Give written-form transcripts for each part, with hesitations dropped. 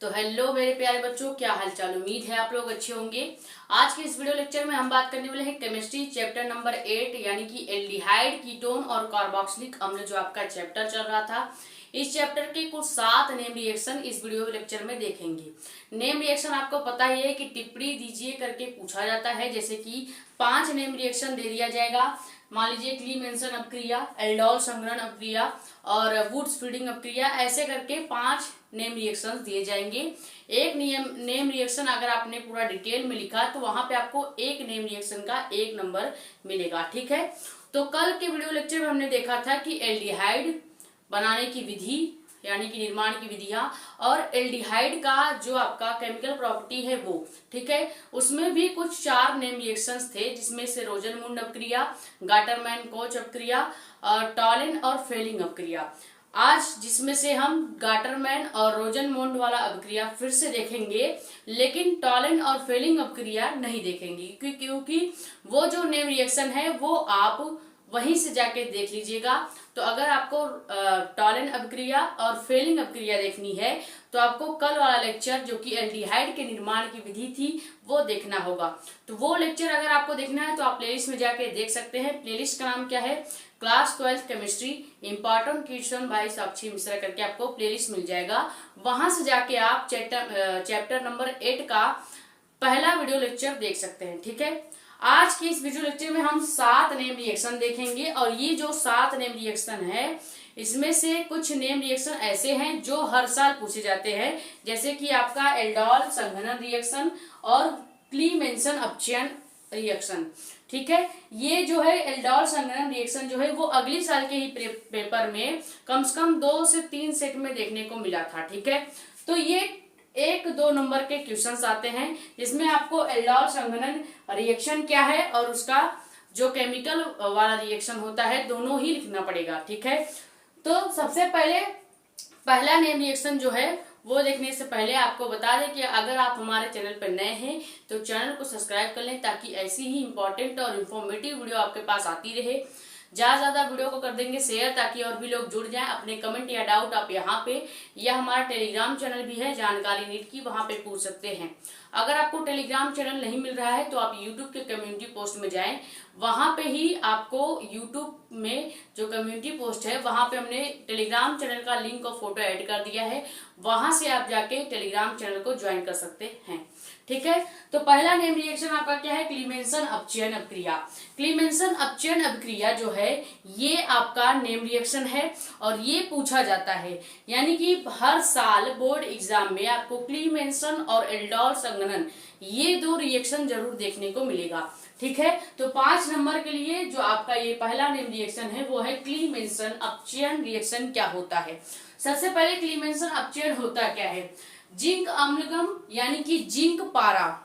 तो हेलो मेरे प्यारे बच्चों, क्या हालचाल। उम्मीद है आप लोग अच्छे होंगे। आज के इस वीडियो लेक्चर में हम बात करने वाले हैं केमिस्ट्री चैप्टर नंबर 8 यानी कि एल्डिहाइड, कीटोन और कार्बोक्सिलिक अम्ल जो आपका चैप्टर चल रहा था। इस चैप्टर के कुल 7 नेम रिएक्शन इस वीडियो लेक्चर में देखेंगे। नेम रिएक्शन आपको पता ही है कि टिप्पणी दीजिए करके पूछा जाता है। जैसे कि 5 नेम रिएक्शन दे दिया जाएगा। मान लीजिए क्लीमेंसन अपक्रिया, एल्डोल संघनन अपक्रिया और वुड्स फीडिंग अपक्रिया, ऐसे करके 5 नेम रिएक्शंस दिए जाएंगे। एक नेम रिएक्शन अगर आपने पूरा डिटेल में लिखा तो वहां पे आपको एक नेम रिएक्शन का 1 नंबर मिलेगा। ठीक है, तो कल के वीडियो लेक्चर में हमने देखा था कि एल्डिहाइड बनाने की विधि यानी कि निर्माण की विधियां और एल्डिहाइड का जो आपका केमिकल प्रॉपर्टी है वो, ठीक है, उसमें भी कुछ 4 नेम रिएक्शंस थे, जिसमें से रोजनमुंड अपक्रिया, गाटरमैन कोच अपक्रिया और टॉलिन और फेलिंग अपक्रिया। आज जिसमें से हम गाटरमैन और रोजनमुंड वाला अपक्रिया फिर से देखेंगे, लेकिन टॉलिन और फेलिंग अपक्रिया नहीं देखेंगे क्योंकि वो जो नेम रिएक्शन है वो आप वहीं से जाके देख लीजिएगा। तो अगर आपको टॉलिन अपक्रिया और फेलिंग अपक्रिया देखनी है तो आपको कल वाला लेक्चर जो कि एल्डिहाइड के निर्माण की विधि थी वो देखना होगा। तो वो लेक्चर अगर आपको देखना है तो आप प्लेलिस्ट में जाके देख सकते हैं। प्लेलिस्ट का नाम क्या है? Class 12 chemistry important question by Sakshi Mishra करके आपको प्लेलिस्ट मिल जाएगा। वहां से जाके आप चैप्टर नंबर 8 का पहला वीडियो लेक्चर देख सकते हैं। ठीक है, आज के इस वीडियो लेक्चर में हम 7 नेम रिएक्शन देखेंगे और ये जो 7 नेम रिएक्शन है इसमें से कुछ नेम रिएक्शन ऐसे हैं जो हर साल पूछे जाते हैं, जैसे कि आपका एल्डोल संघनन रिएक्शन और क्लीमेंसन अपचयन रिएक्शन। ठीक है, ये जो है एल्डोल संघनन रिएक्शन जो है वो अगली साल के ही पेपर में कम से कम 2 से 3 सेट में देखने को मिला था। ठीक है, तो ये 1-2 नंबर के क्वेश्चंस आते हैं जिसमें आपको एल्डोल संघनन रिएक्शन क्या है और उसका जो केमिकल वाला रिएक्शन होता है दोनों ही लिखना पड़ेगा। ठीक है, तो सबसे पहले पहला नेम रिएक्शन जो है वो देखने से पहले आपको बता दें कि अगर आप हमारे चैनल पर नए हैं तो चैनल को सब्सक्राइब कर लें ताकि ऐसी ही इंपॉर्टेंट और इन्फॉर्मेटिव वीडियो आपके पास आती रहे। ज्यादा वीडियो को कर देंगे शेयर ताकि और भी लोग जुड़ जाएं। अपने कमेंट या डाउट आप यहाँ पे या हमारा टेलीग्राम चैनल भी है जानकारी नीट की, वहां पे पूछ सकते हैं। अगर आपको टेलीग्राम चैनल नहीं मिल रहा है तो आप यूट्यूब के कम्युनिटी पोस्ट में जाएं, वहां पे ही आपको यूट्यूब में जो कम्युनिटी पोस्ट है वहां पे हमने टेलीग्राम चैनल का लिंक और फोटो ऐड कर दिया है, वहां से आप जाके टेलीग्राम चैनल को ज्वाइन कर सकते हैं। ठीक है, तो पहला नेम रिएक्शन आपका क्या है? क्लीमेंसन अपचयन अपक्रिया। क्लीमेंसन अपचयन अपक्रिया जो है ये आपका नेम रिएक्शन है और ये पूछा जाता है, यानी कि हर साल बोर्ड एग्जाम में आपको क्लीमेंसन और एल्डोल संघनन ये 2 रिएक्शन जरूर देखने को मिलेगा। ठीक है, तो 5 नंबर के लिए जो आपका ये पहला नेम रिएक्शन है वो है क्लीमेंसन अपचयन रिएक्शन। क्या होता है? सबसे पहले क्लीमेंसन अपचयन होता क्या है? जिंक अम्लगम यानी कि जिंक पारा।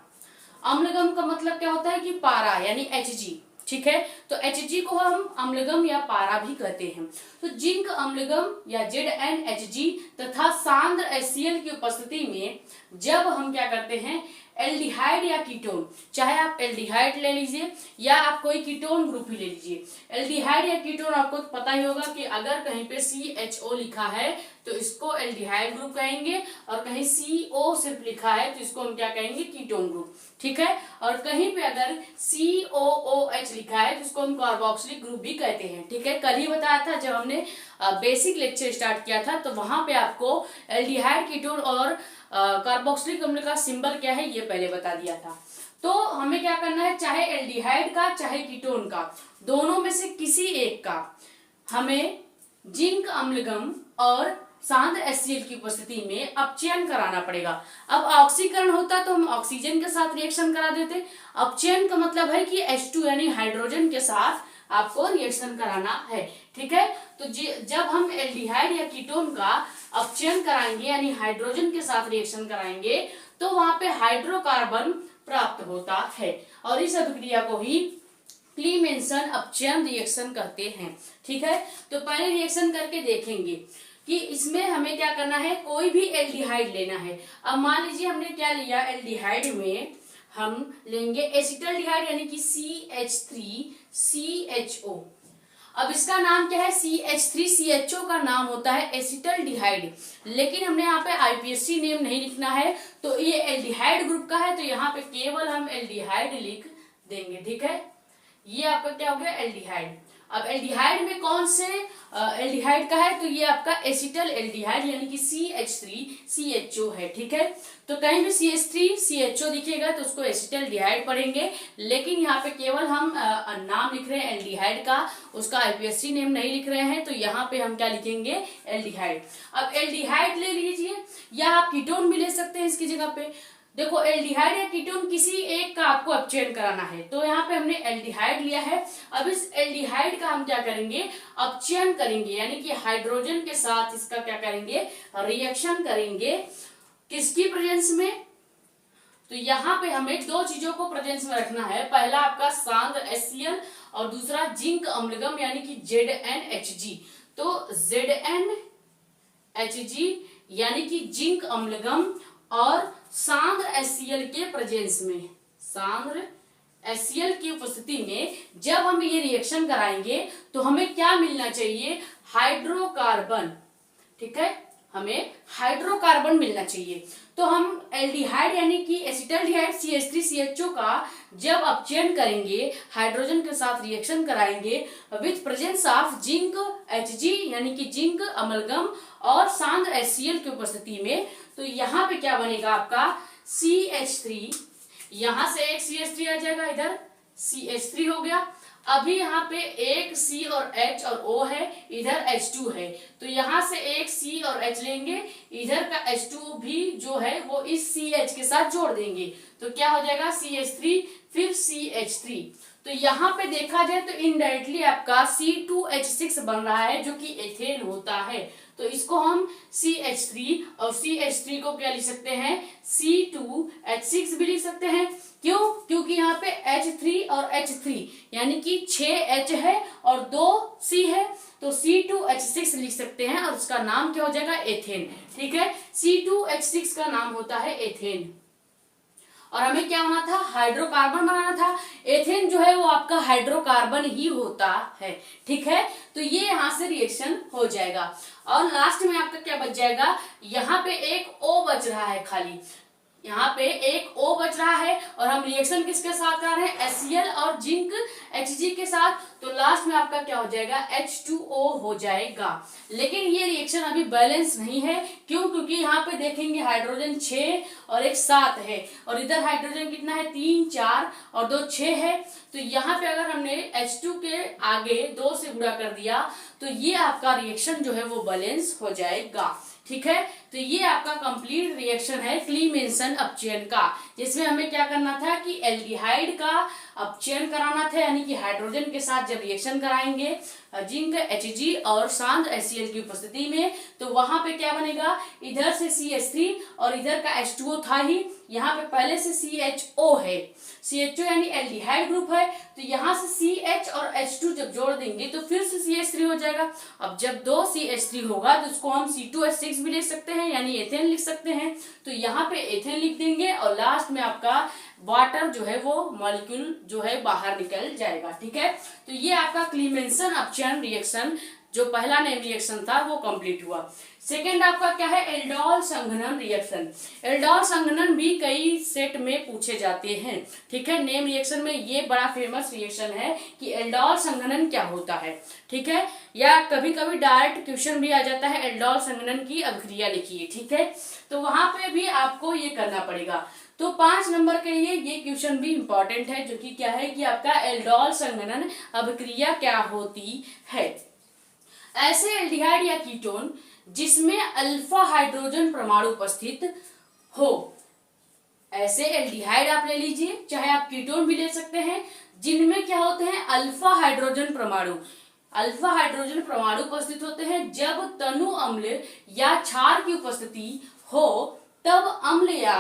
अम्लगम का मतलब क्या होता है कि पारा यानी Hg। ठीक है, तो Hg को हम अम्लगम या पारा भी कहते हैं। तो जिंक अम्लगम या ZnHg तथा सांद्र HCl की उपस्थिति में जब हम क्या करते हैं एल्डिहाइड या कीटोन, चाहे आप एल्डिहाइड ले लीजिए या आप कोई कीटोन ग्रुप ही ले लीजिए। एल्डिहाइड या कीटोन आपको पता ही होगा कि अगर कहीं पे CHO लिखा है तो इसको एल्डिहाइड ग्रुप कहेंगे और कहीं CO सिर्फ लिखा है तो इसको हम क्या कहेंगे? Ketone group. ठीक है, और कहीं पे अगर COOH लिखा है तो इसको हम कार्बोक्सिलिक ग्रुप भी कहते हैं। ठीक है, कल ही बताया था जब हमने बेसिक लेक्चर स्टार्ट किया था तो वहां पे आपको एल्डिहाइड, कीटोन और कार्बोक्सिलिक अम्ल का सिंबल क्या है ये पहले बता दिया था। तो हमें क्या करना है, चाहे एल्डिहाइड का चाहे कीटोन का, दोनों में से किसी एक का हमें जिंक अम्लगम और सांद्र HCl की उपस्थिति में अपचयन कराना पड़ेगा। अब ऑक्सीकरण होता तो हम ऑक्सीजन के साथ रिएक्शन करा देते। अपचयन का मतलब है कि H2 यानी हाइड्रोजन के साथ आपको रिएक्शन कराना है। ठीक है, तो जब हम एल्डिहाइड या कीटोन का अपचयन कराएंगे यानी हाइड्रोजन के साथ रिएक्शन कराएंगे तो वहां पे हाइड्रोकार्बन प्राप्त होता है और इस अभिक्रिया को ही क्लीमेंसन अपचयन रिएक्शन कहते हैं। ठीक है, तो पहले रिएक्शन करके देखेंगे कि इसमें हमें क्या करना है। कोई भी एल्डिहाइड लेना है। अब मान लीजिए हमने क्या लिया, एल्डिहाइड में हम लेंगे एसिटल्डिहाइड यानी कि CH3CHO। अब इसका नाम क्या है, CH3CHO का नाम होता है एसिटल्डिहाइड, लेकिन हमने यहाँ पे आईपीएससी नेम नहीं लिखना है, तो ये एल्डिहाइड ग्रुप का है, तो यहाँ पे केवल हम एल्डिहाइड लिख देंगे। ठीक है, ये आपका क्या हो गया, एल्डिहाइड। अब एल्डिहाइड में कौन से एल्डिहाइड का है, तो ये आपका एसिटल एल्डिहाइड यानी कि CH3CHO है। ठीक है, तो कहीं भी CH3CHO दिखेगा तो उसको एसिटल्डिहाइड पढ़ेंगे, लेकिन यहाँ पे केवल हम नाम लिख रहे हैं एल्डिहाइड का, उसका आईपीएससी नेम नहीं लिख रहे हैं, तो यहाँ पे हम क्या लिखेंगे, एल्डिहाइड। अब एल्डिहाइड ले लीजिए, या आप कीटोन भी ले सकते हैं इसकी जगह पे। देखो, एल्डिहाइड या कीटोन किसी एक का आपको अपचयन कराना है, तो यहाँ पे हमने एल्डिहाइड लिया है। अब इस एल्डिहाइड का हम क्या करेंगे, अपचयन करेंगे, यानी कि हाइड्रोजन के साथ इसका क्या करेंगे, रिएक्शन करेंगे। किसकी प्रेजेंस में, तो यहाँ पे हमें दो चीजों को प्रेजेंस में रखना है। पहला आपका सांद्र HCl और दूसरा जिंक अम्लगम यानी कि ZnHg। तो ZnHg यानी कि जिंक अम्लगम और सांद्र HCl के प्रेजेंस में, सांद्र HCl की उपस्थिति में जब हम ये रिएक्शन कराएंगे तो हमें क्या मिलना चाहिए, हाइड्रोकार्बन। ठीक है, हमें हाइड्रोकार्बन मिलना चाहिए। तो हम एल्डिहाइड यानी कि एसिटल्डिहाइड CH3CHO का जब अपचयन करेंगे, हाइड्रोजन के साथ रिएक्शन कराएंगे with presence of zinc Hg यानी कि जिंक अमलगम और सांद्र HCl की उपस्थिति में, तो यहाँ पे क्या बनेगा आपका CH3, यहां से एक CH3 आ जाएगा, इधर CH3 हो गया। अभी यहाँ पे एक C और H और O है, इधर H2 है, तो यहाँ से एक C और H लेंगे, इधर का H2 भी जो है वो इस CH के साथ जोड़ देंगे, तो क्या हो जाएगा CH3 फिर CH3। तो यहाँ पे देखा जाए तो इनडायरेक्टली आपका C2H6 बन रहा है जो कि एथेन होता है, तो इसको हम CH3 और CH3 को क्या लिख सकते हैं, C2H6 भी लिख सकते हैं। क्यों, क्योंकि यहाँ पे H3 और H3 यानी कि 6H है और 2 C है, तो C2H6 लिख सकते हैं और उसका नाम क्या हो जाएगा, एथेन। ठीक है, C2H6 का नाम होता है एथेन। और हमें क्या होना था, हाइड्रोकार्बन बनाना था। एथेन जो है वो आपका हाइड्रोकार्बन ही होता है। ठीक है, तो ये यहाँ से रिएक्शन हो जाएगा और लास्ट में आपका क्या बच जाएगा, यहाँ पे एक O बच रहा है खाली, यहाँ पे एक O बच रहा है और हम रिएक्शन किसके साथ कर रहे हैं, HCl और जिंक Hg के साथ, तो लास्ट में आपका क्या हो जाएगा, H2O हो जाएगा। लेकिन ये रिएक्शन अभी बैलेंस नहीं है, क्यों, क्योंकि यहाँ पे देखेंगे हाइड्रोजन 6 और एक 7 है और इधर हाइड्रोजन कितना है, 3 4 और 2 6 है, तो यहाँ पे अगर हमने H2 के आगे 2 से गुणा कर दिया तो ये आपका रिएक्शन जो है वो बैलेंस हो जाएगा। ठीक है, तो ये आपका कंप्लीट रिएक्शन है क्लीमेंसन अपचयन का, जिसमें हमें क्या करना था कि एल्डिहाइड का अपचयन कराना था, यानी कि हाइड्रोजन के साथ जब रिएक्शन कराएंगे जिंक Hg और सांद्र HCl की उपस्थिति में, तो वहां पे क्या बनेगा, इधर से CH3 और इधर का H2O था ही, यहाँ पे पहले से CHO है, CHO यानी एल्डिहाइड ग्रुप है, तो यहाँ से CH और H2 जब जोड़ देंगे तो फिर से CH3 हो जाएगा। अब जब 2 CH3 होगा तो उसको हम C2H6 भी लिख सकते हैं, यानी एथेन लिख सकते हैं, तो यहाँ पे एथेन लिख देंगे और लास्ट में आपका वाटर जो है वो मॉलिक्यूल जो है बाहर निकल जाएगा। ठीक है, तो ये आपका क्लीमेंसन अपचयन रिएक्शन जो पहला नेम रिएक्शन था वो कंप्लीट हुआ। सेकेंड आपका क्या है, एल्डोल संघनन रिएक्शन। एल्डोल संघनन भी कई सेट में पूछे जाते हैं। ठीक है, नेम रिएक्शन में ये बड़ा फेमस रिएक्शन है कि एल्डोल संघनन क्या होता है। ठीक है, या कभी कभी डायरेक्ट क्वेश्चन भी आ जाता है, एल्डोल संघनन की अभिक्रिया लिखिए। ठीक है, तो वहां पे भी आपको ये करना पड़ेगा। तो 5 नंबर के लिए ये क्वेश्चन भी इंपॉर्टेंट है, जो कि क्या है कि आपका एल्डोल संघनन अभिक्रिया क्या होती है। ऐसे एल्डिहाइड या कीटोन जिसमें अल्फा हाइड्रोजन परमाणु उपस्थित हो, ऐसे एल्डिहाइड आप ले लीजिए, चाहे आप कीटोन भी ले सकते हैं, जिनमें क्या होते हैं, अल्फा हाइड्रोजन परमाणु। अल्फा हाइड्रोजन परमाणु उपस्थित होते हैं जब तनु अम्ल या क्षार की उपस्थिति हो, तब अम्ल या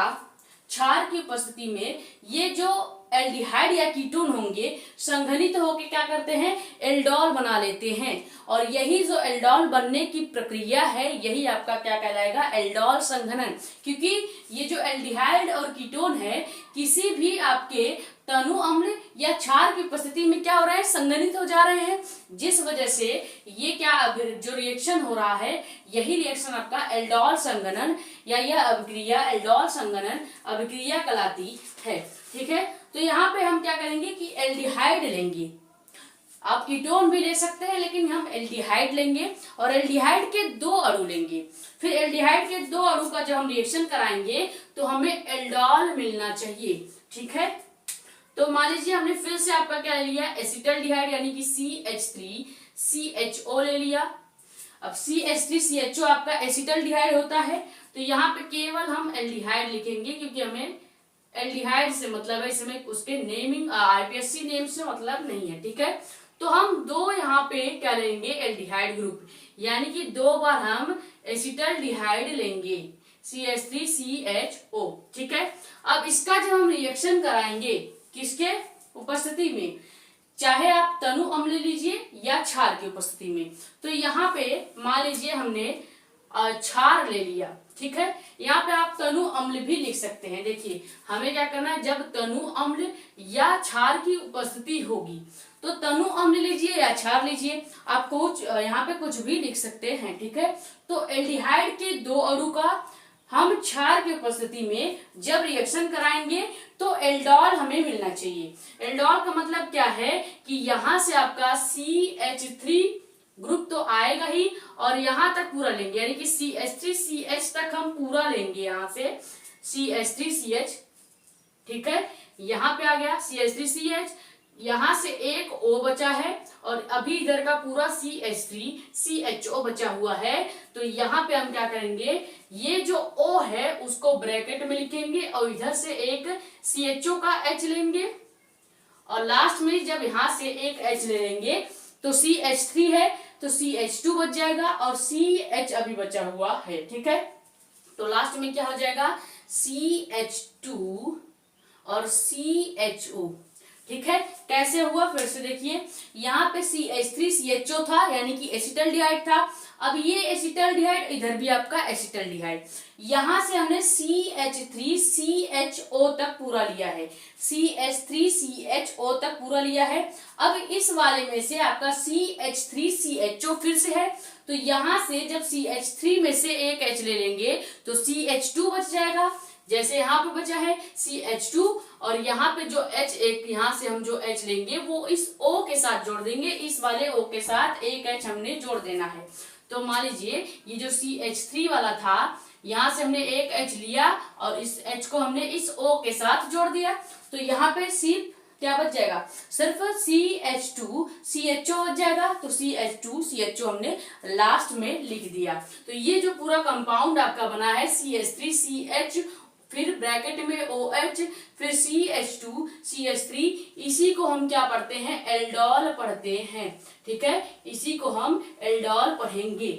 क्षार की उपस्थिति में ये जो एल्डिहाइड या कीटोन होंगे संघनित होकर क्या करते हैं, एल्डोल बना लेते हैं, और यही जो एल्डोल बनने की प्रक्रिया है यही आपका क्या कहलाएगा, एल्डोल संघनन। क्योंकि ये जो एल्डिहाइड और कीटोन है किसी भी आपके तनु अम्ल या क्षार की उपस्थिति में क्या हो रहा है, संघनित हो जा रहे हैं, जिस वजह से ये क्या जो रिएक्शन हो रहा है, यही रिएक्शन आपका एल्डोल संघनन या यह अभिक्रिया एल्डोल संघनन अभिक्रिया कहलाती है। ठीक है, तो यहाँ पे हम क्या करेंगे कि एल्डिहाइड लेंगे। आप कीटोन भी ले सकते हैं, लेकिन हम एल्डिहाइड लेंगे और एल्डिहाइड के 2 अणु लेंगे। फिर एल्डिहाइड के 2 अणु का जब हम रिएक्शन कराएंगे तो हमें एल्डोल मिलना चाहिए। ठीक है, तो मान लीजिए हमने फिर से आपका क्या ले लिया, एसिटल्डिहाइड यानी कि CH3CHO ले लिया। अब CH3CHO आपका एसिटल्डिहाइड होता है, तो यहाँ पे केवल हम एल्डिहाइड लिखेंगे, क्योंकि हमें एल्डिहाइड से मतलब है, इसमें उसके नेमिंग IPSC नेम से मतलब नहीं है। ठीक है, तो हम 2 यहाँ पे क्या लेंगे, एल्डिहाइड ग्रुप, यानी कि 2 बार हम एसिटल्डिहाइड लेंगे CH3CHO। ठीक है, अब इसका जब हम रिएक्शन कराएंगे किसके उपस्थिति में, चाहे आप तनु अम्ल लीजिए या क्षार की उपस्थिति में, तो यहाँ पे मान लीजिए हमने क्षार ले लिया। ठीक है, यहाँ पे आप तनु अम्ल भी लिख सकते हैं। देखिए हमें क्या करना है, जब तनु अम्ल या क्षार की उपस्थिति होगी तो तनु अम्ल लीजिए या क्षार लीजिए, आप कुछ यहाँ पे कुछ भी लिख सकते हैं। ठीक है, तो एल्डिहाइड के 2 अणु का हम क्षार की उपस्थिति में जब रिएक्शन कराएंगे तो एल्डोल हमें मिलना चाहिए। एल्डोल का मतलब क्या है कि यहाँ से आपका CH3 ग्रुप तो आएगा ही, और यहाँ तक पूरा लेंगे, यानी कि CH3CH तक हम पूरा लेंगे यहाँ से CH3CH। ठीक है, यहाँ पे आ गया CH3CH, यहाँ से एक O बचा है और अभी इधर का पूरा CH3CHO बचा हुआ है। तो यहाँ पे हम क्या करेंगे, ये जो O है उसको ब्रैकेट में लिखेंगे और इधर से एक CHO का H लेंगे, और लास्ट में जब यहाँ से एक H ले लेंगे तो CH3 है तो CH2 बच जाएगा और CH अभी बचा हुआ है। ठीक है, तो लास्ट में क्या हो जाएगा, CH2 और CHO। ठीक है, कैसे हुआ फिर से देखिए, यहाँ पे CH3CHO था यानी कि एसिटल्डिहाइड था। अब ये एसिटल्डिहाइड, इधर भी आपका एसिटल्डिहाइड, यहाँ से हमने CH3CHO तक पूरा लिया है, CH3CHO तक पूरा लिया है। अब इस वाले में से आपका CH3CHO फिर से है, तो यहाँ से जब CH3 में से एक H ले लेंगे तो CH2 बच जाएगा, जैसे यहाँ पे बचा है CH2, और यहाँ पे जो H, एक यहाँ से हम जो H लेंगे वो इस O के साथ जोड़ देंगे, इस वाले O के साथ एक H हमने जोड़ देना है। तो मान लीजिए ये जो CH3 वाला था, यहाँ से हमने एक H लिया और इस H को हमने इस O के साथ जोड़ दिया, तो यहाँ पे सिर्फ क्या बच जाएगा, सिर्फ CH2CHO बच जाएगा। तो CH2CHO हमने लास्ट में लिख दिया। तो ये जो पूरा कंपाउंड आपका बना है CH3CH, फिर ब्रैकेट में OH, फिर CH2CH3, इसी को हम क्या पढ़ते हैं, एल्डोल पढ़ते हैं। ठीक है, इसी को हम एल्डोल पढ़ेंगे।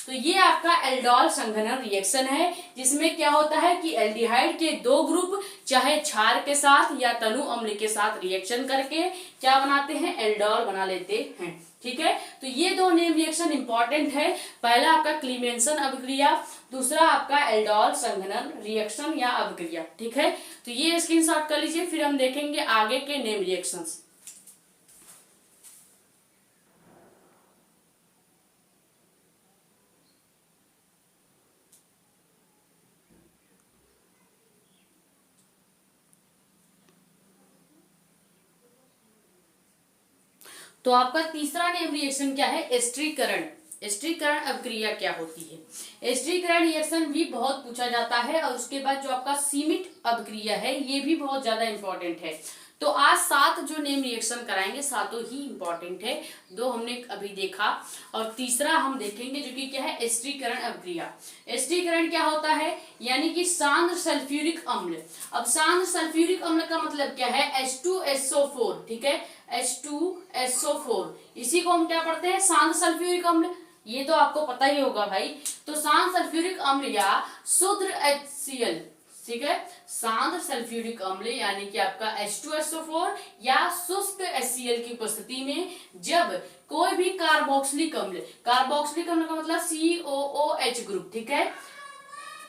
तो ये आपका एल्डोल संघनन रिएक्शन है, जिसमें क्या होता है कि एल्डिहाइड के 2 ग्रुप चाहे क्षार के साथ या तनु अम्ल के साथ रिएक्शन करके क्या बनाते हैं, एल्डोल बना लेते हैं। ठीक है, तो ये 2 नेम रिएक्शन इंपॉर्टेंट है। पहला आपका क्लीमेंसन अभिक्रिया, दूसरा आपका एल्डोल संघनन रिएक्शन या अभिक्रिया। ठीक है, तो ये स्क्रीनशॉट कर लीजिए, फिर हम देखेंगे आगे के नेम रिएक्शंस। तो आपका तीसरा नेम रिएक्शन क्या है, एस्टरीकरण। एस्टरीकरण अभिक्रिया क्या होती है, एस्टरीकरण रिएक्शन भी बहुत पूछा जाता है, और उसके बाद जो आपका सीमित अभिक्रिया है ये भी बहुत ज्यादा इंपॉर्टेंट है। तो आज 7 जो नेम रिएक्शन कराएंगे, 7 ही इंपॉर्टेंट है। 2 हमने अभी देखा और तीसरा हम देखेंगे जो कि क्या है, एस्टरीकरण अभिक्रिया। एस्टरीकरण क्या होता है, यानी कि सांद्र सल्फ्यूरिक अम्ल। अब सांद्र सल्फ्यूरिक अम्ल का मतलब क्या है, H2SO4। ठीक है, H2SO4, इसी को हम क्या पढ़ते हैं, सांद्र सल्फ्यूरिक अम्ल। ये तो आपको पता ही होगा भाई। तो सांद्र सल्फ्यूरिक अम्ल या शुद्ध HCl, ठीक है, सांद्र सल्फ्यूरिक अम्ल यानी कि आपका H2SO4 या शुष्क HCl की उपस्थिति में जब कोई भी कार्बोक्सिलिक अम्ल, कार्बोक्सिलिक अम्ल का मतलब COOH ग्रुप, ठीक है,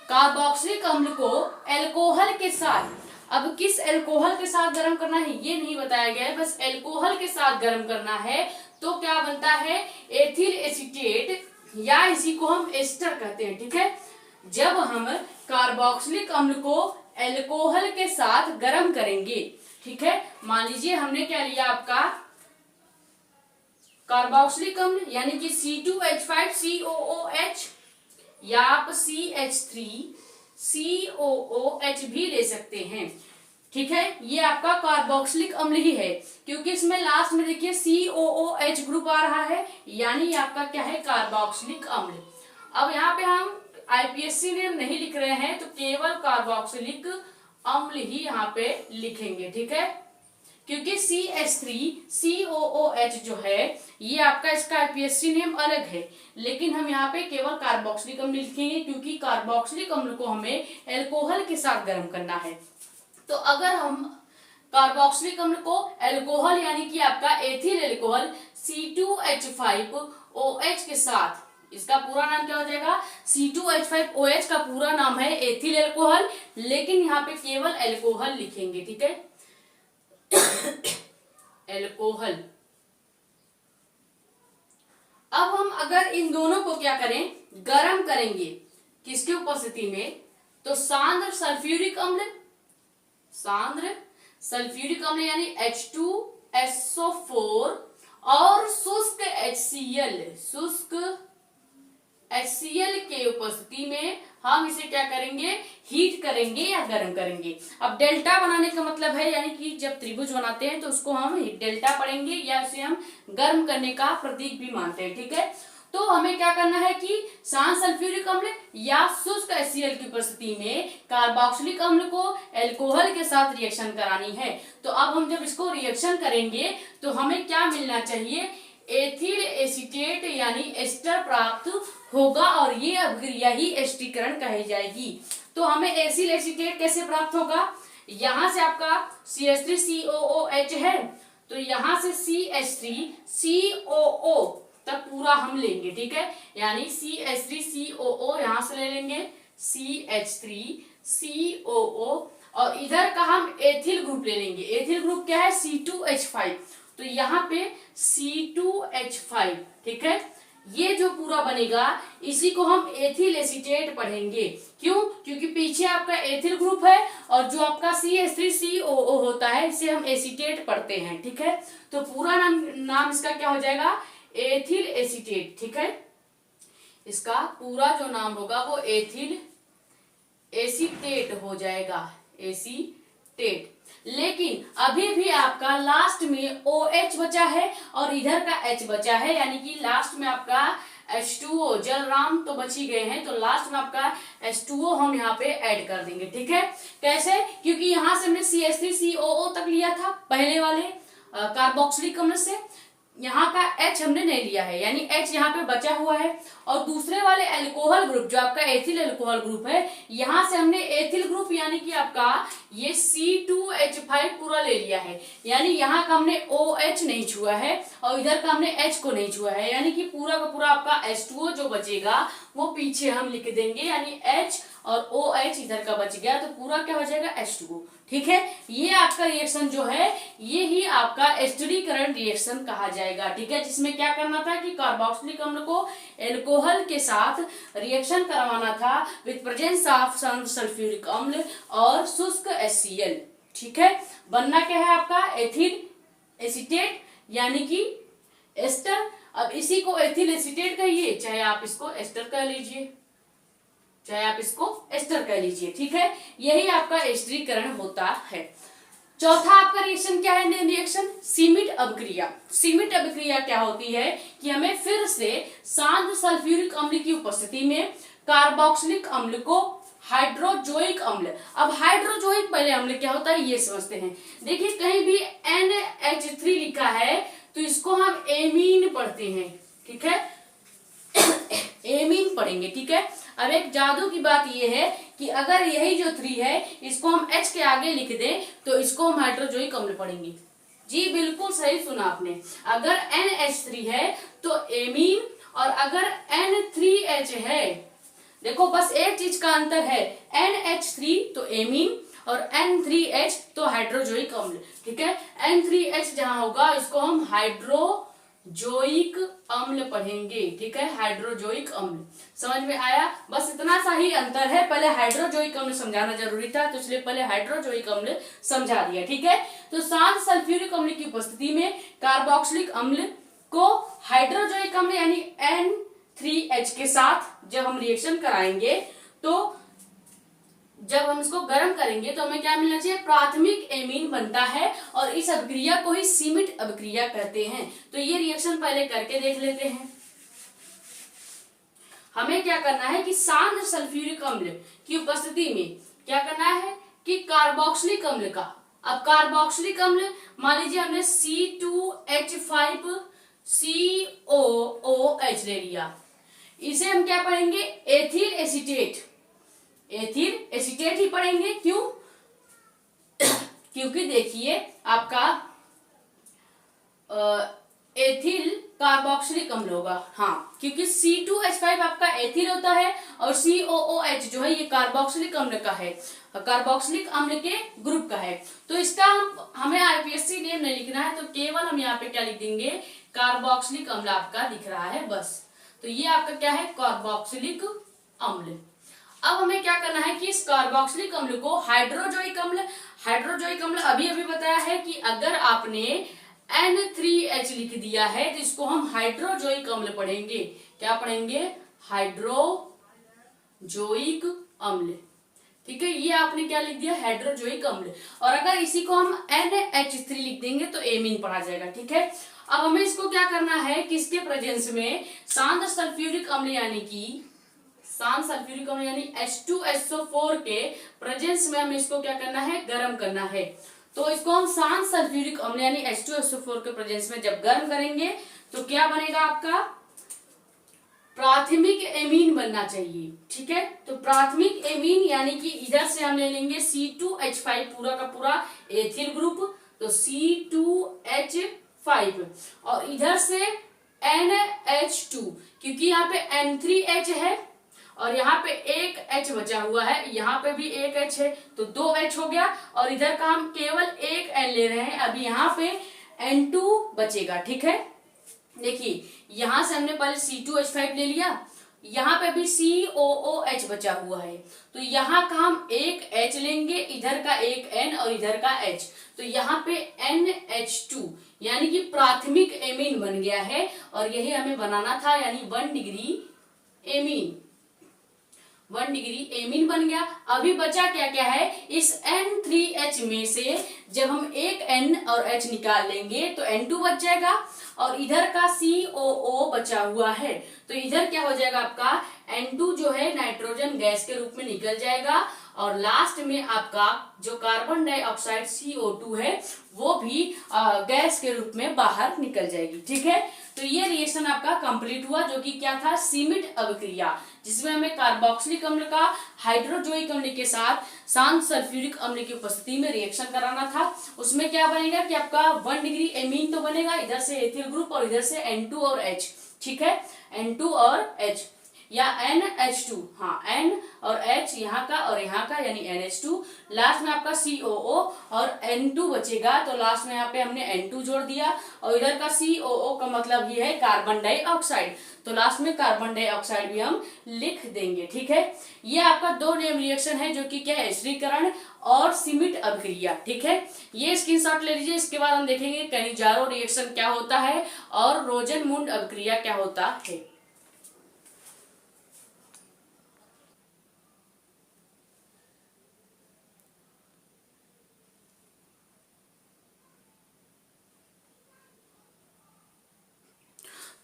कार्बोक्सिलिक अम्ल को अल्कोहल के साथ अब किस एल्कोहल के साथ गर्म करना है ये नहीं बताया गया है, बस एल्कोहल के साथ गर्म करना है। तो क्या बनता है, एथिल एसीटेट, या इसी को हम एस्टर कहते हैं। ठीक है, जब हम कार्बोक्सिलिक अम्ल को एल्कोहल के साथ गर्म करेंगे, ठीक है, मान लीजिए हमने क्या लिया आपका कार्बोक्सिलिक अम्ल यानी कि C2H5COOH, या आप CH3COOH भी ले सकते हैं। ठीक है, ये आपका कार्बोक्सिलिक अम्ल ही है, क्योंकि इसमें लास्ट में देखिए COOH ग्रुप आ रहा है, यानी ये आपका क्या है, कार्बोक्सिलिक अम्ल। अब यहाँ पे हम IPSC नेम नहीं लिख रहे हैं, तो केवल कार्बोक्सिलिक अम्ल ही यहाँ पे लिखेंगे। ठीक है, क्योंकि CH3COOH जो है ये आपका इसका IPSC नेम अलग है, लेकिन हम यहाँ पे केवल कार्बोक्सिलिक अम्ल लिखेंगे, क्योंकि कार्बोक्सिलिक अम्ल को हमें एल्कोहल के साथ गर्म करना है। तो अगर हम कार्बोक्सिलिक अम्ल को एल्कोहल यानी कि आपका एथिल एल्कोहल C2H5OH के साथ, इसका पूरा नाम क्या हो जाएगा, C2H5OH का पूरा नाम है एथिल एल्कोहल, लेकिन यहाँ पे केवल एल्कोहल लिखेंगे। ठीक है, एल्कोहल। अब हम अगर इन दोनों को क्या करें, गरम करेंगे, किसकी उपस्थिति में, तो सांद्र सल्फ्यूरिक अम्ल, सांद्र सल्फ्यूरिक अम्ल यानी H2SO4 और शुष्क HCl, शुष्क HCl के उपस्थिति में हम इसे क्या करेंगे, हीट करेंगे या गर्म करेंगे। अब डेल्टा बनाने का मतलब है, यानी कि जब त्रिभुज बनाते हैं तो उसको हम डेल्टा पढ़ेंगे, या उसे हम गर्म करने का प्रतीक भी मानते हैं। ठीक है, तो हमें क्या करना है कि सांद्र सल्फ्यूरिक अम्ल या शुष्क HCl की उपस्थिति में कार्बोक्सिलिक अम्ल को एल्कोहल के साथ रिएक्शन करानी है। तो अब हम जब इसको रिएक्शन करेंगे तो हमें क्या मिलना चाहिए, एथिल एसीटेट यानी एस्टर प्राप्त होगा, और ये अभिक्रिया ही एस्टीकरण कही जाएगी। तो हमें एथिल एसीटेट कैसे प्राप्त होगा, यहां से आपका CH3COOH है, तो यहां से CH3COO तक पूरा हम लेंगे। ठीक है, यानी CH3COO यहां से ले लेंगे, CH3COO, और इधर का हम एथिल ग्रुप ले लेंगे। एथिल ग्रुप क्या है, C2H5, तो यहाँ पे C2H5। ठीक है, ये जो पूरा बनेगा इसी को हम एथिल एसीटेट पढ़ेंगे। क्यों, क्योंकि पीछे आपका एथिल ग्रुप है, और जो आपका CH3COO होता है इसे हम एसीटेट पढ़ते हैं। ठीक है, तो पूरा नाम इसका क्या हो जाएगा, एथिल एसीटेट। ठीक है, इसका पूरा जो नाम होगा वो एथिल एसीटेट हो जाएगा, एसीटेट। लेकिन अभी भी आपका लास्ट में OH बचा है और इधर का H बचा है, यानी कि लास्ट में आपका H2O, जलराम तो बच ही गए हैं, तो लास्ट में आपका H2O हम यहाँ पे ऐड कर देंगे। ठीक है, कैसे, क्योंकि यहां से हमने CH3COO तक लिया था पहले वाले कार्बोक्सिलिक अम्ल से, यहाँ का H हमने नहीं लिया है, यानी H यहाँ पे बचा हुआ है, और दूसरे वाले एल्कोहल ग्रुप जो आपका एथिल एल्कोहल ग्रुप है, यहाँ से हमने एथिल ग्रुप यानी कि आपका ये C2H5 पूरा ले लिया है, यानी यहाँ का हमने OH नहीं छुआ है और इधर का हमने H को नहीं छुआ है, यानी कि पूरा का पूरा आपका H2O जो बचेगा वो पीछे हम लिख देंगे, यानी H और OH इधर का बच गया, तो पूरा क्या हो जाएगा, H2O। ठीक है, ये आपका रिएक्शन जो है ये ही आपका एस्टरीकरण रिएक्शन कहा जाएगा। ठीक है, जिसमें क्या करना था कि कार्बोक्सिलिक अम्ल को एल्कोहल के साथ रिएक्शन करवाना था विद प्रेजेंस ऑफ सांद्र सल्फ्यूरिक अम्ल और शुष्क HCl। ठीक है, बनना क्या है आपका, एथिल एसीटेट यानी कि एस्टर। अब इसी को एथिल एसीटेट कहिए, चाहे आप इसको एस्टर कह लीजिए, चाहे आप इसको एस्टर कह लीजिए। ठीक है, यही आपका एस्टरीकरण होता है। चौथा आपका रिएक्शन क्या है, रिएक्शन सीमिट अभिक्रिया। सीमिट अभिक्रिया क्या होती है कि हमें फिर से सांद्र सल्फ्यूरिक अम्ल की उपस्थिति में कार्बोक्सिलिक अम्ल को हाइड्रोजोइक अम्ल, अब हाइड्रोजोइक पहले अम्ल क्या होता है ये समझते हैं। देखिए कहीं भी NH3 लिखा है तो इसको हम एमीन पढ़ते हैं। ठीक है, एमीन पढ़ेंगे। ठीक है, अब एक जादू की बात यह है कि अगर यही जो 3 है इसको हम H के आगे लिख दें तो इसको हम हाइड्रोजोइक अम्ल पढ़ेंगे। जी बिल्कुल सही सुना आपने, अगर NH3 है तो एमीन, और अगर N3H है, देखो बस एक चीज का अंतर है, NH3 तो एमीन और N3H तो हाइड्रोजोइक अम्ल। ठीक है, N3H जहां होगा इसको हम हाइड्रोजोइक अम्ल पढ़ेंगे। ठीक है, हाइड्रोजोइक अम्ल। समझ में आया? बस इतना सा ही अंतर है, पहले हाइड्रोजोइक अम्ल समझाना जरूरी था तो इसलिए पहले हाइड्रोजोइक अम्ल समझा दिया। ठीक है, तो शांत सल्फ्यूरिक अम्ल की उपस्थिति में कार्बोक्सिलिक अम्ल को हाइड्रोजोइक अम्ल यानी N3H के साथ जब हम रिएक्शन कराएंगे तो जब हम इसको गर्म करेंगे तो हमें क्या मिलना चाहिए? प्राथमिक एमीन बनता है और इस अभिक्रिया को ही सीमित अभिक्रिया कहते हैं। तो ये रिएक्शन पहले करके देख लेते हैं। हमें क्या करना है कि शांत सल्फ्यूरिक अम्ल की उपस्थिति में क्या करना है कि कार्बोक्सिलिक अम्ल का, अब कार्बोक्सिलिक अम्ल मान लीजिए हमने C2H5COOH ले लिया, इसे हम क्या पढ़ेंगे? Ethyl acetate. एथिल एसीटेट ही पढ़ेंगे। क्यों? क्योंकि देखिए आपका एथिल कार्बोक्सिलिक अम्ल होगा। हाँ, क्योंकि C2H5 आपका एथिल होता है और COOH जो है ये कार्बोक्सिलिक अम्ल का है, कार्बोक्सिलिक अम्ल के ग्रुप का है। तो इसका हमें आईपीएससी नेम नहीं लिखना है, तो केवल हम यहाँ पे क्या लिख देंगे? कार्बोक्सिलिक अम्ल आपका दिख रहा है बस। तो ये आपका क्या है? कार्बोक्सिलिक अम्ल। अब हमें क्या करना है कि इस कार्बोक्सिलिक अम्ल को हाइड्रोजोइक अम्ल, हाइड्रोजोइक अम्ल अभी अभी बताया है कि अगर आपने N3H लिख दिया है तो इसको हम हाइड्रोजोइक अम्ल पढ़ेंगे। क्या पढ़ेंगे? हाइड्रोजोइक अम्ल। ठीक है, ये आपने क्या लिख दिया? हाइड्रोजोइक अम्ल। और अगर इसी को हम NH3 लिख देंगे तो एमीन पढ़ा जाएगा। ठीक है, अब हमें इसको क्या करना है कि इसके प्रेजेंस में शांत सल्फ्यूरिक अम्ल यानी कि शांत सल्फ्यूरिक अम्ल यानी H2SO4 के प्रेजेंस में हमें इसको क्या करना है? गर्म करना है। तो इसको हम शांत सल्फ्यूरिक अम्ल यानी H2SO4 के प्रेजेंस में जब गर्म करेंगे तो क्या बनेगा? आपका प्राथमिक एमीन बनना चाहिए। ठीक है, तो प्राथमिक एमीन यानी कि इधर से हम ले लेंगे C2H5 पूरा का पूरा एथिल ग्रुप, तो C2H5 और इधर से NH2 क्योंकि यहाँ पे N3H है और यहाँ पे एक H बचा हुआ है, यहाँ पे भी एक H है तो 2 H हो गया और इधर का हम केवल एक N ले रहे हैं। अभी यहाँ पे N2 बचेगा। ठीक है, देखिए यहां से हमने पहले C2H5 ले लिया, यहाँ पे भी COOH बचा हुआ है तो यहाँ का हम एक H लेंगे, इधर का एक N और इधर का H, तो यहाँ पे NH2 यानी कि प्राथमिक एमीन बन गया है और यही हमें बनाना था, यानी 1 डिग्री एमीन, 1 डिग्री एमीन बन गया। अभी बचा क्या क्या है? इस N3H में से जब हम एक N और H निकाल लेंगे तो N2 बच जाएगा और इधर का COO बचा हुआ है तो इधर क्या हो जाएगा? आपका N2 जो है नाइट्रोजन गैस के रूप में निकल जाएगा और लास्ट में आपका जो कार्बन डाइऑक्साइड CO2 है वो भी गैस के रूप में बाहर निकल जाएगी। ठीक है, तो ये रिएक्शन आपका कंप्लीट हुआ जो कि क्या था? सीमित अभिक्रिया, जिसमें हमें कार्बोक्सिलिक अम्ल का हाइड्रोजोइक अम्ल के साथ शांत सल्फ्यूरिक अम्ल की उपस्थिति में रिएक्शन कराना था। उसमें क्या बनेगा कि आपका 1 डिग्री एमीन तो बनेगा, इधर से एथिल ग्रुप और इधर से N2 और H। ठीक है, N2 और H या NH2, हाँ N और H यहाँ का और यहाँ का यानी NH2, लास्ट में आपका COO और N2 बचेगा तो लास्ट में यहाँ पे हमने N2 जोड़ दिया और इधर का COO का मतलब ये है कार्बन डाइऑक्साइड, तो लास्ट में कार्बन डाइऑक्साइड भी हम लिख देंगे। ठीक है, ये आपका 2 नेम रिएक्शन है जो कि क्या है? स्थिरीकरण और सीमित अभिक्रिया। ठीक है, ये स्क्रीनशॉट ले लीजिए। इसके बाद हम देखेंगे कैनिजारो रिएक्शन क्या होता है और रोजनमुंड अभिक्रिया क्या होता है।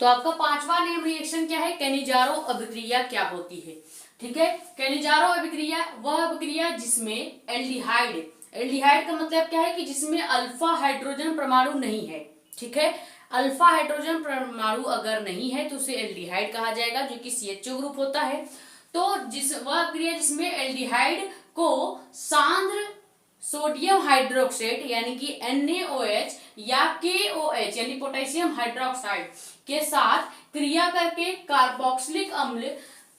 तो आपका 5वां नेम रिएक्शन क्या है? कैनिजारो अभिक्रिया क्या होती है। ठीक है, कैनिजारो अभिक्रिया वह अभिक्रिया जिसमें एल्डिहाइड, एल्डिहाइड का मतलब क्या है कि जिसमें अल्फा हाइड्रोजन परमाणु नहीं है। ठीक है, अल्फा हाइड्रोजन परमाणु अगर नहीं है तो उसे एल्डिहाइड कहा जाएगा जो कि CHO ग्रुप होता है। तो वह अभिक्रिया जिसमें एल्डिहाइड को सांद्र सोडियम हाइड्रोक्साइड यानी कि NaOH या KOH यानी पोटेशियम हाइड्रोक्साइड के साथ क्रिया करके कार्बोक्सिलिक अम्ल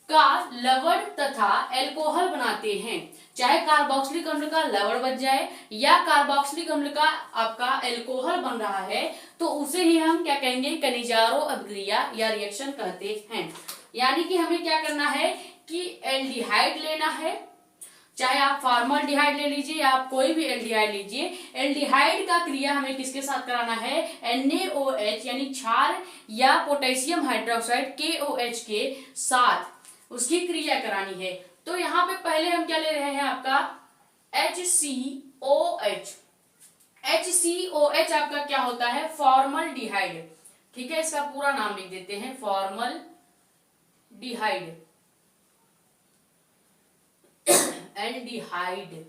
का लवण तथा एल्कोहल बनाते हैं। चाहे कार्बोक्सिलिक अम्ल का लवण बन जाए या कार्बोक्सिलिक अम्ल का आपका एल्कोहल बन रहा है तो उसे ही हम क्या कहेंगे, कनिजारो अभिक्रिया या रिएक्शन कहते हैं। यानी कि हमें क्या करना है कि एल्डिहाइड लेना है, चाहे आप फॉर्मल्डिहाइड ले लीजिए या आप कोई भी एल्डिहाइड लीजिए। एल्डिहाइड का क्रिया हमें किसके साथ कराना है, NaOH यानी क्षार या पोटेशियम हाइड्रोक्साइड KOH के साथ उसकी क्रिया करानी है। तो यहाँ पे पहले हम क्या ले रहे हैं, आपका HCOH। HCOH आपका क्या होता है, फॉर्मल्डिहाइड। ठीक है, इसका पूरा नाम लिख देते हैं, फॉर्मल्डिहाइड, एल्डिहाइड,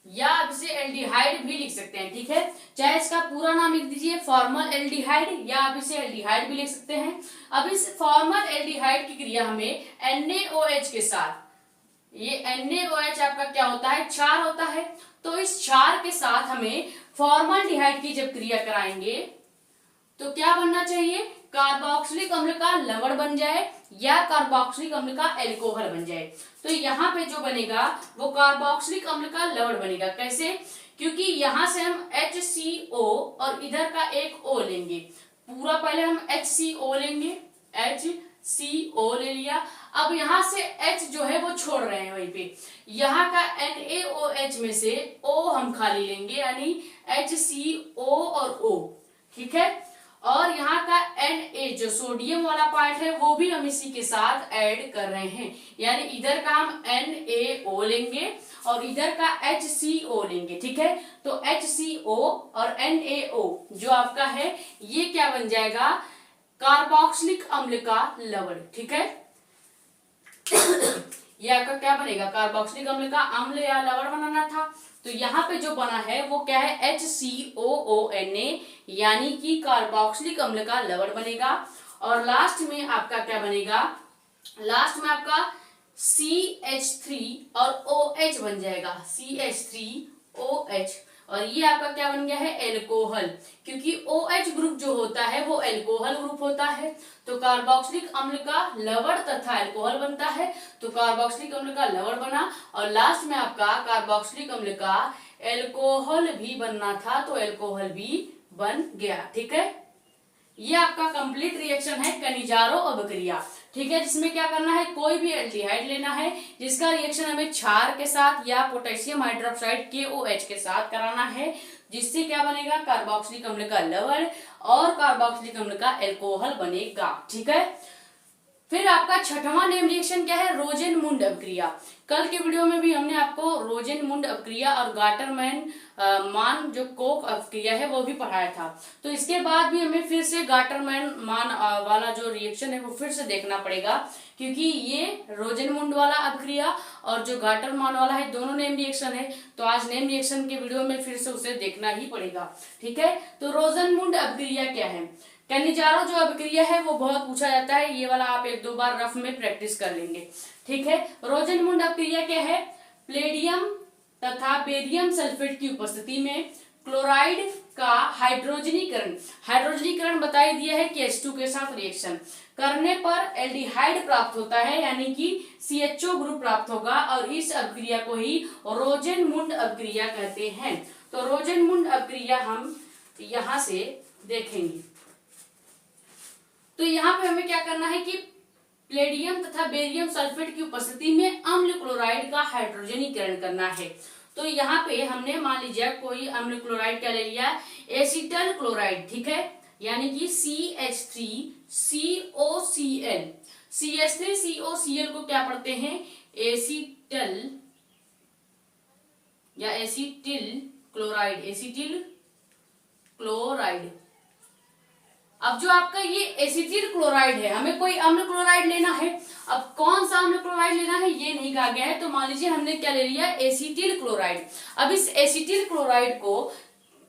या आप इसे एल्डिहाइड भी लिख सकते हैं। ठीक है, चाहे इसका पूरा नाम लिख दीजिए फॉर्मल एल्डिहाइड या आप इसे एल्डिहाइड भी लिख सकते हैं। अब इस फॉर्मल एल्डिहाइड की क्रिया हमें NaOH के साथ, ये NaOH आपका क्या होता है, क्षार होता है। तो इस क्षार के साथ हमें फॉर्मल्डिहाइड की जब क्रिया कराएंगे तो क्या बनना चाहिए, कार्बोक्सिलिक अम्ल का लवण बन जाए या कार्बोक्सिलिक अम्ल का एल्कोहल बन जाए। तो यहाँ पे जो बनेगा वो कार्बोक्सिलिक अम्ल का लवण बनेगा। कैसे, क्योंकि यहां से हम HCO और इधर का एक O लेंगे, पूरा पहले हम HCO लेंगे, HCO ले लिया। अब यहां से H जो है वो छोड़ रहे हैं, वहीं पे यहाँ का NaOH में से O हम खाली लेंगे, यानी HCO और O। ठीक है, और यहाँ का Na जो सोडियम वाला पार्ट है वो भी हम इसी के साथ ऐड कर रहे हैं, यानी इधर का हम NaO लेंगे और इधर का HCO लेंगे। ठीक है, तो HCO और NaO जो आपका है ये क्या बन जाएगा, कार्बोक्सिलिक अम्ल का लवण। ठीक है, ये आपका क्या बनेगा, कार्बोक्सिलिक अम्ल का अम्ल या लवण बनाना था। तो यहाँ पे जो बना है वो क्या है, HCOONA यानी कि कार्बोक्सिलिक अम्ल का लवण बनेगा। और लास्ट में आपका क्या बनेगा, लास्ट में आपका CH3 और OH बन जाएगा, CH3OH। और ये आपका क्या बन गया है, एल्कोहल, क्योंकि OH ग्रुप जो होता है वो एल्कोहल ग्रुप होता है। तो कार्बोक्सिलिक अम्ल का लवण तथा एल्कोहल बनता है, तो कार्बोक्सिलिक अम्ल का लवण बना और लास्ट में आपका कार्बोक्सिलिक अम्ल का एल्कोहल भी बनना था, तो एल्कोहल भी बन गया। ठीक है, ये आपका कंप्लीट रिएक्शन है कनिजारो अभिक्रिया। ठीक है, जिसमें क्या करना है, कोई भी एल्डिहाइड लेना है जिसका रिएक्शन हमें क्षार के साथ या पोटेशियम हाइड्रोक्साइड KOH के साथ कराना है, जिससे क्या बनेगा, कार्बोक्सिलिक अम्ल का लवण और कार्बोक्सिलिक अम्ल का एल्कोहल बनेगा। ठीक है, फिर आपका छठवां नेम रिएक्शन क्या है, रोजेनमुंड अभिक्रिया। कल के वीडियो में भी हमने आपको रोजेनमुंड अभिक्रिया और गाटरमैन मान जो कोक अभिक्रिया है वो भी पढ़ाया था। तो इसके बाद भी हमें फिर से गाटरमैन मान वाला जो रिएक्शन है वो फिर से देखना पड़ेगा, क्योंकि ये रोजेनमुंड वाला अभिक्रिया और जो गाटरमैन वाला है दोनों नेम रिएक्शन है। तो आज नेम रिएक्शन के वीडियो में फिर से उसे देखना ही पड़ेगा। ठीक है, तो रोजेनमुंड अभिक्रिया क्या है, कनिजारो जो अभिक्रिया है वो बहुत पूछा जाता है, ये वाला आप एक दो बार रफ में प्रैक्टिस कर लेंगे। ठीक है, रोजेनमुंड अभिक्रिया क्या है, प्लेडियम तथा बेरियम सल्फेट की उपस्थिति में क्लोराइड का हाइड्रोजनीकरण, हाइड्रोजनीकरण बताई दिया है कि H2 के साथ रिएक्शन करने पर एल्डिहाइड प्राप्त होता है, यानी कि CHO ग्रुप प्राप्त होगा और इस अभिक्रिया को ही रोजेनमुंड अभिक्रिया कहते हैं। तो रोजेनमुंड अभिक्रिया हम यहां से देखेंगे। तो यहाँ पे हमें क्या करना है कि प्लेडियम तथा बेरियम सल्फेट की उपस्थिति में अम्ल क्लोराइड का हाइड्रोजनीकरण करना है। तो यहाँ पे हमने मान लीजिए कोई अम्ल क्लोराइड क्या ले लिया, एसिटल क्लोराइड। ठीक है, यानी कि CH3COCl, CH3COCl को क्या पढ़ते हैं, एसिटल या एसिटिल क्लोराइड, एसिटिल क्लोराइड। अब जो आपका ये एसिटिल क्लोराइड है, हमें कोई अम्ल क्लोराइड लेना है। अब कौन सा अम्ल क्लोराइड लेना है ये नहीं कहा गया है, तो मान लीजिए हमने क्या ले लिया, एसिटिल क्लोराइड। अब इस एसिटिल क्लोराइड को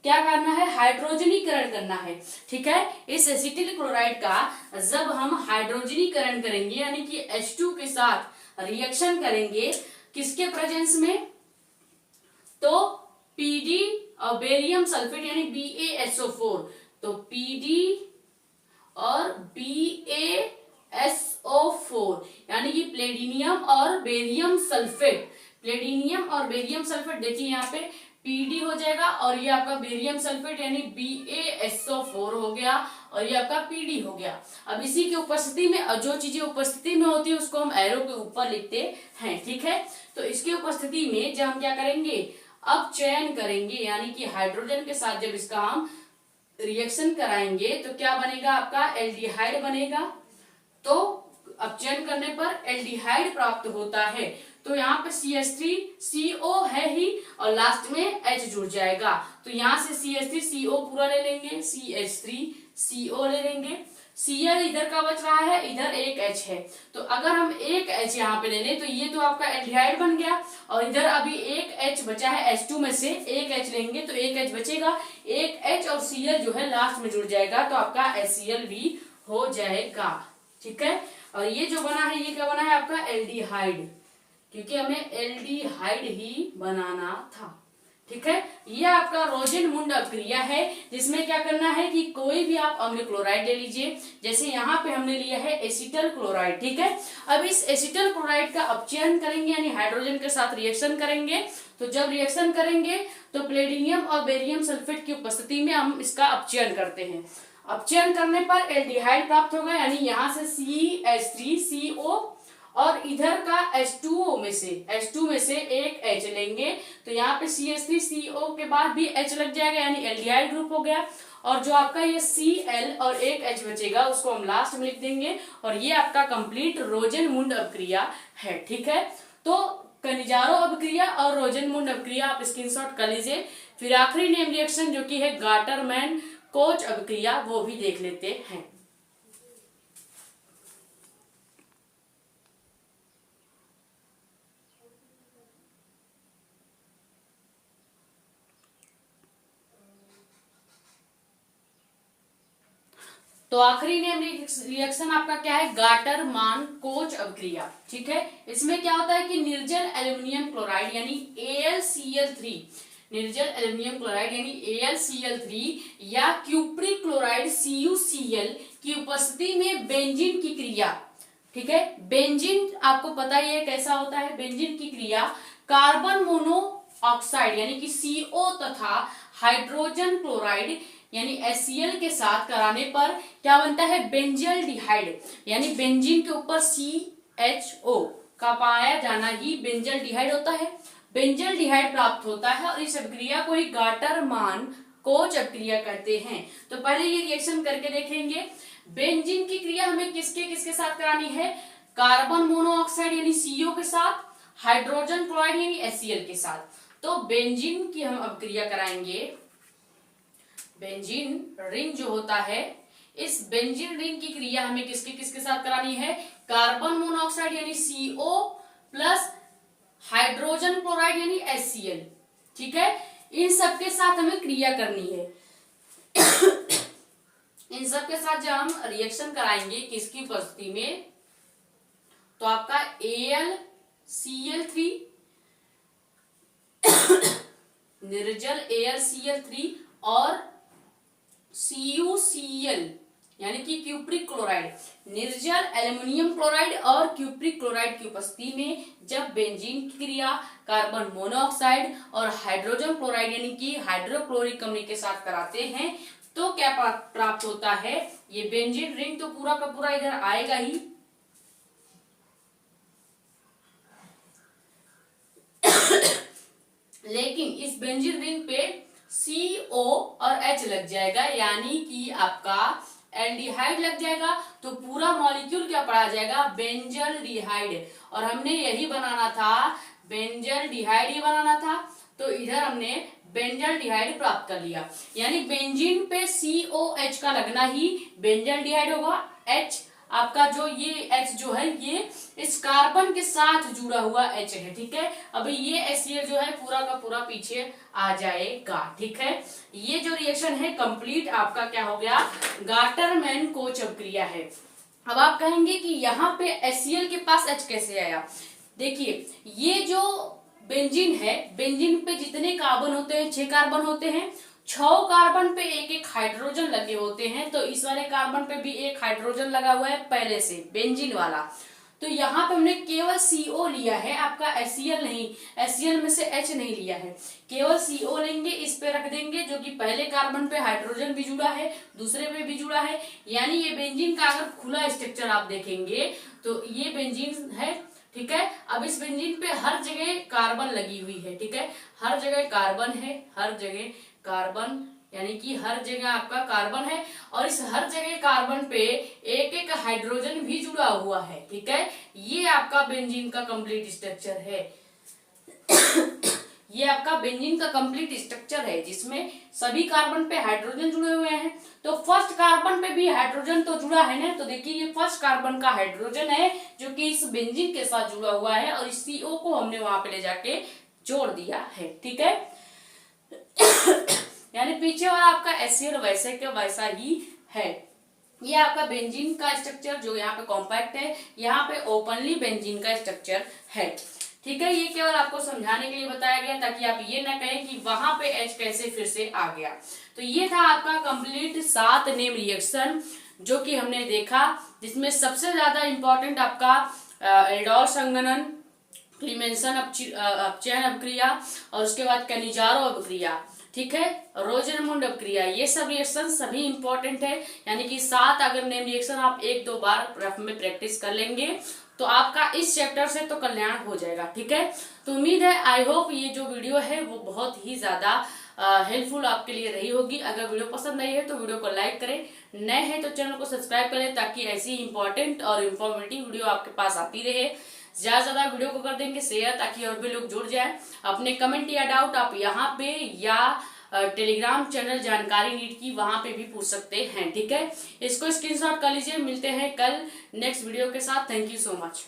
क्या करना है, हाइड्रोजनीकरण करना है। ठीक है, इस एसिटिल क्लोराइड का जब हम हाइड्रोजनीकरण करेंगे यानी कि H2 के साथ रिएक्शन करेंगे, किसके प्रेजेंस में, तो PD और बेरियम सल्फेट यानी BaSO4, तो PD और BaSO4 SO4 यानी कि प्लेडिनियम और बेरियम सल्फेट। प्लेडिनियम और बेरियम सल्फेट देखिए यहाँ पे PD हो जाएगा और ये आपका बेरियम सल्फेट यानी BaSO4 हो गया और ये आपका PD हो गया। अब इसी की उपस्थिति में जो चीजें उपस्थिति में होती है उसको हम एरो के ऊपर लिखते हैं, ठीक है। तो इसकी उपस्थिति में जब हम क्या करेंगे, अब चयन करेंगे यानी कि हाइड्रोजन के साथ जब इसका हम रिएक्शन कराएंगे तो क्या बनेगा, आपका एल्डिहाइड बनेगा। तो अपचयन करने पर एल्डिहाइड प्राप्त होता है। तो यहाँ पे CH3CO है ही और लास्ट में H जुड़ जाएगा। तो यहाँ से CH3CO पूरा ले लेंगे, CH3CO ले लेंगे। Cl इधर का बच रहा है, इधर एक H है। तो अगर हम एक H यहाँ पे ले लें तो ये तो आपका एल्डिहाइड बन गया और इधर अभी एक H बचा है, H2 में से एक H लेंगे तो एक H बचेगा, एक H और Cl जो है लास्ट में जुड़ जाएगा तो आपका HCl भी हो जाएगा, ठीक है। और ये जो बना है ये क्या बना है, आपका एल्डिहाइड, क्योंकि हमें एल्डिहाइड ही बनाना था, ठीक है। ये आपका रोजेनमुंड अभिक्रिया है जिसमें क्या करना है कि कोई भी आप अम्ल क्लोराइड ले लीजिए। जैसे यहाँ पे हमने लिया है एसिटल क्लोराइड, ठीक है। अब इस एसिटल क्लोराइड का अपचयन करेंगे यानी हाइड्रोजन के साथ रिएक्शन करेंगे। तो जब रिएक्शन करेंगे तो प्लेडिनियम और बेरियम सल्फेट की उपस्थिति में हम इसका अपचयन करते हैं। अपचयन करने पर एल्डिहाइड प्राप्त होगा यानी यहाँ से CH3CO और इधर का H2O में से एक H लेंगे तो यहाँ पे CH3CO के बाद भी H लग जाएगा यानी एल्डिहाइड ग्रुप हो गया। और जो आपका ये Cl और एक H बचेगा उसको हम लास्ट में लिख देंगे और ये आपका कंप्लीट रोजेनमुंड अभिक्रिया है, ठीक है। तो कनिजारो अभिक्रिया और रोजेनमुंड अभिक्रिया आप स्क्रीनशॉट कर लीजिए। फिर आखिरी नेम रिएक्शन जो कि है गाटरमैन कोच अभिक्रिया वो भी देख लेते हैं। तो आखिरी नेम रिएक्शन आपका क्या है, गाटरमान कोच अभिक्रिया, ठीक है। इसमें क्या होता है कि निर्जल एल्यूमिनियम क्लोराइड यानी AlCl3, निर्जल एल्यूमिनियम क्लोराइड यानी AlCl3 या क्यूप्रिक क्लोराइड CuCl की उपस्थिति में बेंजीन की क्रिया, ठीक है। बेंजीन आपको पता ही है कैसा होता है। बेंजीन की क्रिया कार्बन मोनोऑक्साइड यानी कि CO तथा हाइड्रोजन क्लोराइड यानी HCl के साथ कराने पर क्या बनता है, बेंजल्डिहाइड यानी बेंजीन के ऊपर CHO का पाया जाना ही बेंजल्डिहाइड होता है। बेंजल्डिहाइड प्राप्त होता है और इस अभिक्रिया को ही गाटरमान कोच अभिक्रिया कहते हैं। तो पहले ये रिएक्शन करके देखेंगे। बेंजीन की क्रिया हमें किसके किसके साथ करानी है, कार्बन मोनोऑक्साइड यानी CO के साथ, हाइड्रोजन क्लोराइड यानी HCl के साथ। तो बेंजीन की हम अभिक्रिया कराएंगे। बेंजीन रिंग जो होता है, इस बेंजीन रिंग की क्रिया हमें किसके किसके साथ करानी है, कार्बन मोनोऑक्साइड यानी CO प्लस हाइड्रोजन क्लोराइड यानी HCl, ठीक है। इन सब के साथ हमें क्रिया करनी है। इन सब के साथ जब हम रिएक्शन कराएंगे किसकी उपस्थिति में, तो आपका AlCl3 निर्जल AlCl3 और CuCl यानी कि क्यूप्रिक क्लोराइड, निर्जल एल्युमिनियम क्लोराइड और क्यूप्रिक क्लोराइड की उपस्थिति में जब बेंजीन की क्रिया कार्बन मोनोऑक्साइड और हाइड्रोजन क्लोराइड यानी कि हाइड्रोक्लोरिक अम्ल के साथ कराते हैं तो क्या प्राप्त होता है, ये बेंजीन रिंग तो पूरा का पूरा इधर आएगा ही, लेकिन इस बेंजीन रिंग पे CO और H लग जाएगा यानी कि आपका एल्डिहाइड लग जाएगा। तो पूरा मॉलिक्यूल क्या पढ़ा जाएगा, बेंजल्डिहाइड। और हमने यही बनाना था, बेंजल्डिहाइड ही बनाना था। तो इधर हमने बेंजल्डिहाइड प्राप्त कर लिया यानी बेंजीन पे COH का लगना ही बेंजल्डिहाइड होगा। H आपका जो ये H जो है ये इस कार्बन के साथ जुड़ा हुआ H है, ठीक है। अभी ये HCl जो है पूरा का पूरा पीछे आ जाएगा, ठीक है। ये जो रिएक्शन है कंप्लीट आपका क्या हो गया, गाटरमैन कोच अभिक्रिया है। अब आप कहेंगे कि यहाँ पे HCl के पास H कैसे आया। देखिए ये जो बेंजीन है, बेंजीन पे जितने कार्बन होते हैं 6 कार्बन होते हैं। 6 कार्बन पे एक एक हाइड्रोजन लगे होते हैं, तो इस वाले कार्बन पे भी एक हाइड्रोजन लगा हुआ है पहले से, बेंजीन वाला। तो यहाँ पे हमने केवल CO लिया है, आपका HCl नहीं, HCl में से H नहीं लिया है, केवल CO लेंगे, इस पे रख देंगे, जो कि पहले कार्बन पे हाइड्रोजन भी जुड़ा है, दूसरे पे भी जुड़ा है। यानी ये बेंजीन का अगर खुला स्ट्रक्चर आप देखेंगे तो ये बेंजीन है, ठीक है। अब इस बेंजीन पे हर जगह कार्बन लगी हुई है, ठीक है, हर जगह कार्बन है, हर जगह कार्बन, यानी कि हर जगह आपका कार्बन है, और इस हर जगह कार्बन पे एक एक हाइड्रोजन भी जुड़ा हुआ है, ठीक है। ये आपका बेंजीन का कंप्लीट स्ट्रक्चर है। ये आपका बेंजीन का कंप्लीट स्ट्रक्चर है, जिसमें सभी कार्बन पे हाइड्रोजन जुड़े हुए हैं। तो फर्स्ट कार्बन पे भी हाइड्रोजन तो जुड़ा है ना, तो देखिए ये फर्स्ट कार्बन का हाइड्रोजन है जो कि इस बेंजीन के साथ जुड़ा हुआ है, और इस CO को हमने वहां पे ले जाके जोड़ दिया है, ठीक है। यानी पीछे वाला आपका HCl वैसे के वैसा ही है। ये आपका बेंजीन का स्ट्रक्चर जो यहाँ पे कॉम्पैक्ट है, यहाँ पे ओपनली बेंजीन का स्ट्रक्चर है, ठीक है। ये केवल आपको समझाने के लिए बताया गया, ताकि आप ये ना कहें कि वहां पे H कैसे फिर से आ गया। तो ये था आपका कंप्लीट 7 नेम रिएक्शन जो कि हमने देखा, जिसमें सबसे ज्यादा इंपॉर्टेंट आपका एल्डोल संघनन, क्लीमेंसन अपचयन अपक्रिया, और उसके बाद कैनिजारो अपक्रिया, ठीक है, रोजरमुंड अपक्रिया, ये सब रिएक्शन सभी इंपॉर्टेंट है। यानी कि 7 अगर नेम रिएक्शन आप 1-2 बार रफ में प्रैक्टिस कर लेंगे तो आपका इस चैप्टर से तो कल्याण हो जाएगा, ठीक है। तो उम्मीद है, आई होप ये जो वीडियो है वो बहुत ही ज्यादा हेल्पफुल आपके लिए रही होगी। अगर वीडियो पसंद आई है तो वीडियो को लाइक करें, नए हैं तो चैनल को सब्सक्राइब करें, ताकि ऐसी इंपॉर्टेंट और इन्फॉर्मेटिव वीडियो आपके पास आती रहे। ज्यादा से ज्यादा वीडियो को कर देंगे शेयर, ताकि और भी लोग जुड़ जाए। अपने कमेंट या डाउट आप यहाँ पे या टेलीग्राम चैनल जानकारी नीट की, वहां पे भी पूछ सकते हैं, ठीक है। इसको स्क्रीनशॉट कर लीजिए। मिलते हैं कल नेक्स्ट वीडियो के साथ। Thank you so much.